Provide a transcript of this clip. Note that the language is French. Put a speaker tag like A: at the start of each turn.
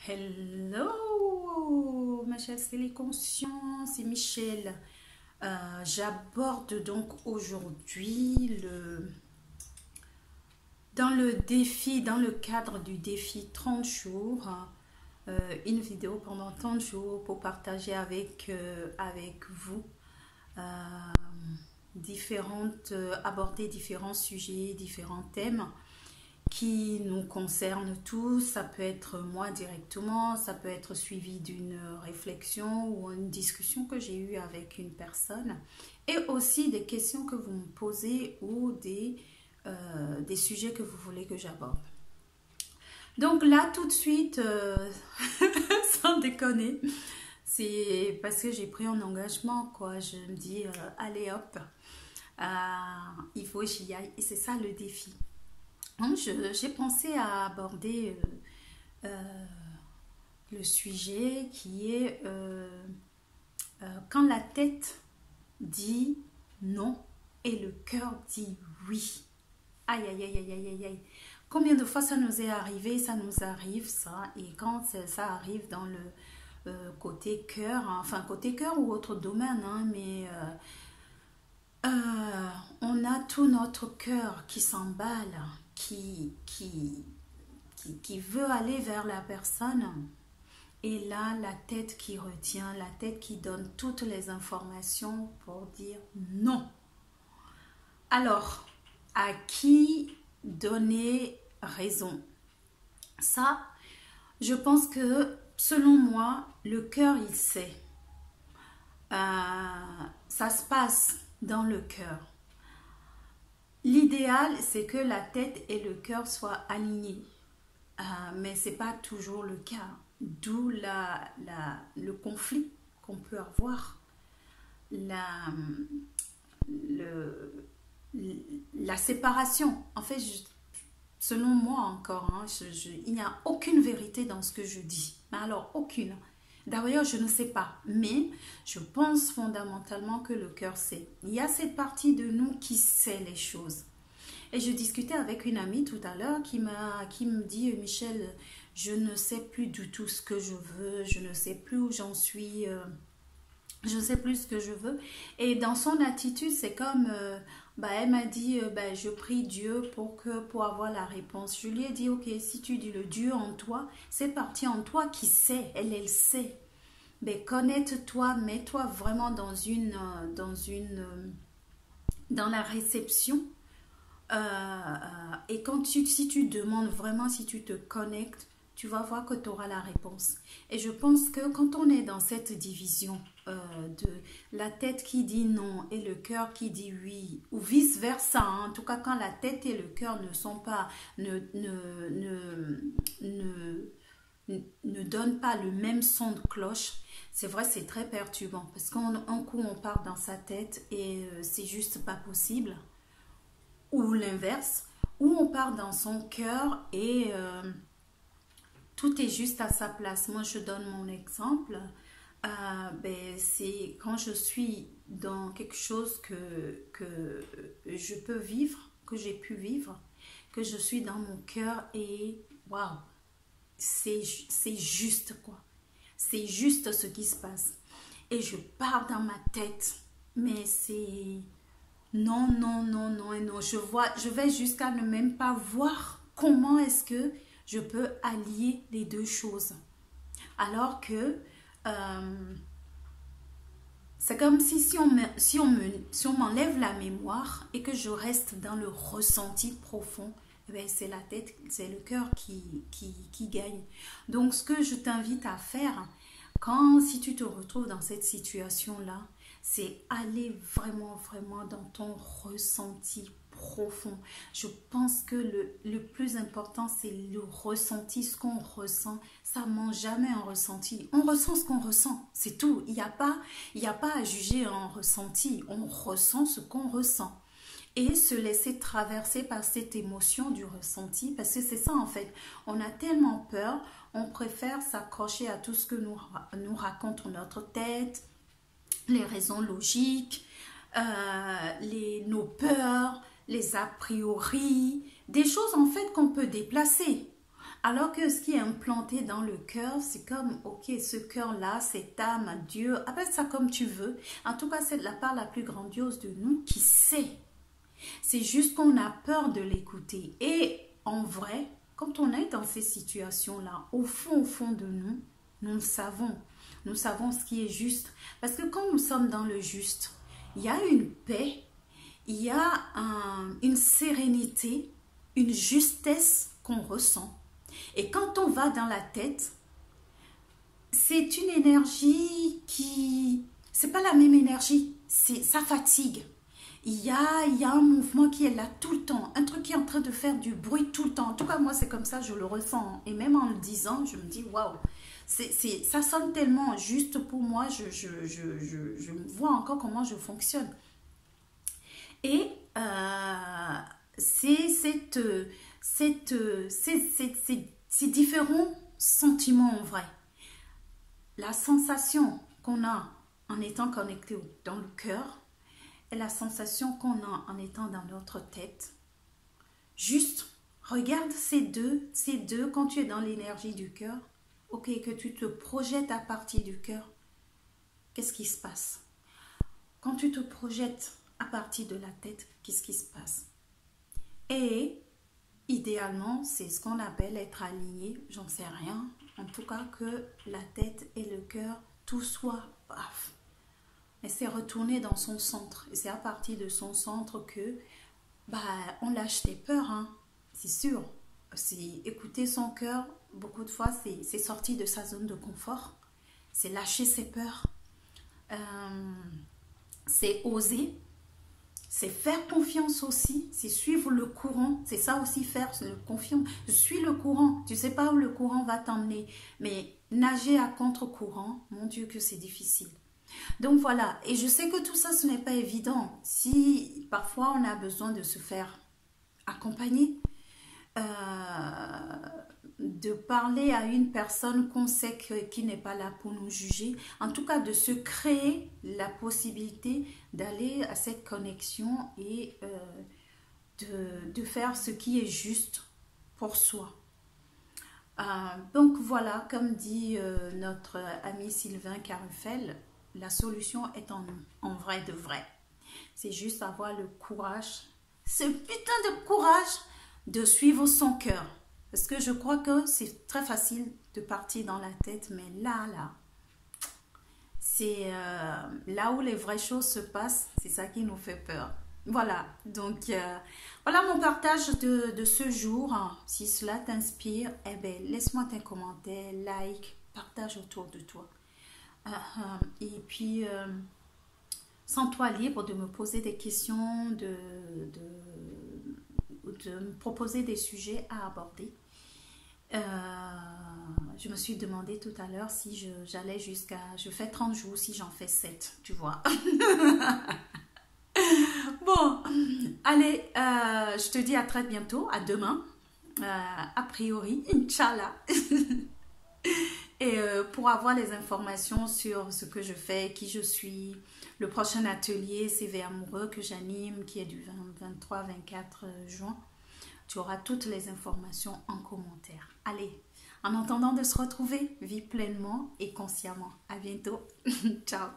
A: Hello, ma chère Conscience, c'est Michel. J'aborde donc aujourd'hui dans le cadre du défi 30 jours, une vidéo pendant 30 jours pour partager avec vous euh, aborder différents sujets, différents thèmes qui nous concerne tous. Ça peut être moi directement, ça peut être suivi d'une réflexion ou une discussion que j'ai eue avec une personne, et aussi des questions que vous me posez ou des sujets que vous voulez que j'aborde. Donc là, tout de suite, sans déconner, c'est parce que j'ai pris un engagement, quoi. Je me dis, allez hop, il faut que j'y aille. Et c'est ça le défi. Donc, j'ai pensé à aborder le sujet qui est quand la tête dit non et le cœur dit oui. Aïe, aïe, aïe, aïe, aïe, aïe, aïe. Combien de fois ça nous est arrivé, ça nous arrive, ça. Et quand ça arrive dans le côté cœur, hein, enfin côté cœur ou autre domaine, hein, mais on a tout notre cœur qui s'emballe, qui veut aller vers la personne. Et là, la tête qui retient, la tête qui donne toutes les informations pour dire non. Alors, à qui donner raison? Ça, je pense que, selon moi, le cœur, il sait. Ça se passe dans le cœur. L'idéal, c'est que la tête et le cœur soient alignés. Mais ce n'est pas toujours le cas. D'où le conflit qu'on peut avoir. La séparation. En fait, selon moi encore, hein, il n'y a aucune vérité dans ce que je dis. Mais alors, aucune. D'ailleurs, je ne sais pas, mais je pense fondamentalement que le cœur sait. Il y a cette partie de nous qui sait les choses. Et je discutais avec une amie tout à l'heure qui me dit, Michel, je ne sais plus du tout ce que je veux, je ne sais plus où j'en suis, je ne sais plus ce que je veux. Et dans son attitude, c'est comme, elle m'a dit, je prie Dieu pour avoir la réponse. Je lui ai dit, ok, si tu dis le Dieu en toi, c'est parti en toi qui sait, elle sait. Mais connaître-toi, mets-toi vraiment dans la réception. Et si tu demandes vraiment, si tu te connectes, tu vas voir que tu auras la réponse. Et je pense que quand on est dans cette division de la tête qui dit non et le cœur qui dit oui, ou vice versa, hein, en tout cas quand la tête et le cœur ne sont pas, ne donnent pas le même son de cloche, c'est vrai, c'est très perturbant parce qu'un coup on part dans sa tête et c'est juste pas possible, ou l'inverse, où on part dans son cœur et tout est juste à sa place. Moi, je donne mon exemple. C'est quand je suis dans quelque chose que je peux vivre, que j'ai pu vivre, que je suis dans mon cœur et waouh, c'est juste quoi. C'est juste ce qui se passe. Et je pars dans ma tête, mais c'est non, non, non, non et non. Je vais jusqu'à ne même pas voir comment est-ce que je peux allier les deux choses. Alors que c'est comme si on m'enlève la mémoire et que je reste dans le ressenti profond, c'est la tête, c'est le cœur qui gagne. Donc, ce que je t'invite à faire, si tu te retrouves dans cette situation-là, c'est aller vraiment, vraiment dans ton ressenti profond. Je pense que le plus important, c'est le ressenti, ce qu'on ressent. Ça ne ment jamais un ressenti. On ressent ce qu'on ressent, c'est tout. Il n'y a pas à juger un ressenti. On ressent ce qu'on ressent. Et se laisser traverser par cette émotion du ressenti, parce que c'est ça en fait. On a tellement peur, on préfère s'accrocher à tout ce que nous raconte notre tête, les raisons logiques, nos peurs, les a priori, des choses en fait qu'on peut déplacer. Alors que ce qui est implanté dans le cœur, c'est comme, ok, ce cœur-là, cette âme, Dieu, appelle ça comme tu veux. En tout cas, c'est la part la plus grandiose de nous qui sait. C'est juste qu'on a peur de l'écouter. Et en vrai, quand on est dans ces situations-là, au fond de nous, nous le savons. Nous savons ce qui est juste. Parce que quand nous sommes dans le juste, il y a une paix, il y a une sérénité, une justesse qu'on ressent. Et quand on va dans la tête, c'est une énergie qui... c'est pas la même énergie, ça fatigue. Il y a un mouvement qui est là tout le temps, un truc qui est en train de faire du bruit tout le temps. En tout cas, moi, c'est comme ça, je le ressens. Et même en le disant, je me dis, waouh, ça sonne tellement juste pour moi, je me vois encore comment je fonctionne. Et ces différents sentiments en vrai. La sensation qu'on a en étant connecté dans le cœur et la sensation qu'on a en étant dans notre tête. Juste, regarde ces deux quand tu es dans l'énergie du cœur, ok, que tu te projettes à partir du cœur, qu'est-ce qui se passe? Quand tu te projettes à partir de la tête, qu'est-ce qui se passe? Et idéalement, c'est ce qu'on appelle être aligné, j'en sais rien. En tout cas, que la tête et le cœur, tout soit paf. Et c'est retourner dans son centre. Et c'est à partir de son centre que on lâche les peurs, hein. C'est sûr. C'est écouter son cœur, beaucoup de fois, c'est sortir de sa zone de confort. C'est lâcher ses peurs. C'est oser. C'est faire confiance aussi, c'est suivre le courant, c'est ça aussi faire le confiance. Je suis le courant, tu ne sais pas où le courant va t'emmener, mais nager à contre-courant, mon Dieu que c'est difficile. Donc voilà, et je sais que tout ça ce n'est pas évident, si parfois on a besoin de se faire accompagner, de parler à une personne qu'on sait qui n'est pas là pour nous juger, en tout cas de se créer la possibilité d'aller à cette connexion et de faire ce qui est juste pour soi. Donc voilà, comme dit notre ami Sylvain Carufel, la solution est en nous, en vrai de vrai. C'est juste avoir le courage, ce putain de courage de suivre son cœur. Parce que je crois que c'est très facile de partir dans la tête, mais là, c'est là où les vraies choses se passent, c'est ça qui nous fait peur. Voilà, donc voilà mon partage de ce jour. Si cela t'inspire, eh bien, laisse-moi tes commentaires, like, partage autour de toi. Et puis, sens-toi libre de me poser des questions, de me proposer des sujets à aborder. Je me suis demandé tout à l'heure si j'allais jusqu'à... Je fais 30 jours, si j'en fais 7, tu vois. Bon, allez, je te dis à très bientôt, à demain, a priori, Inch'Allah. Et pour avoir les informations sur ce que je fais, qui je suis, le prochain atelier CV Amoureux que j'anime, qui est du 23-24 juin, tu auras toutes les informations en commentaire. Allez, en attendant de se retrouver, vis pleinement et consciemment. À bientôt. Ciao.